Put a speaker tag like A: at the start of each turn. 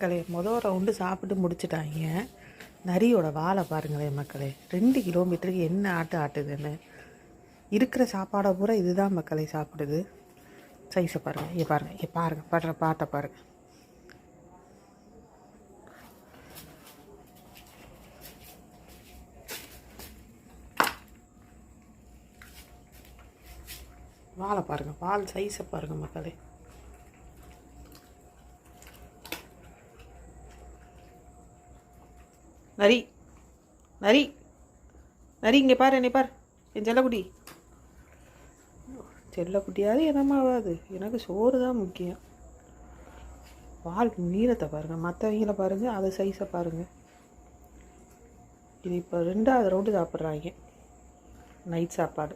A: மக்களே, மொதல் ரவுண்டு சாப்பிட்டு முடிச்சிட்டாங்க. நரியோட வாலை பாருங்களேன் மக்களே, 2 கிலோமீட்டருக்கு என்ன ஆட்டுதுன்னு. இருக்கிற சாப்பாடை பூரா இதுதான் மக்களே சாப்பிடுது. சைஸை பாருங்கள், பாருங்கள் படுற பாட்டை பாருங்கள். வாலை பாருங்கள், வால் சைஸை பாருங்கள் மக்களே. நரி நரி நரி இங்கே பாரு, என்னை பார், என் செல்லக்குட்டி. செல்லக்குட்டியாவது என்னமாவாது, எனக்கு சோறு தான் முக்கியம். வால் நீளத்தை பாருங்கள், மற்றவங்கள பாருங்கள், அதை சைஸை பாருங்கள். இது இப்போ 2வது ரவுண்டு சாப்பிட்றாங்க நைட் சாப்பாடு.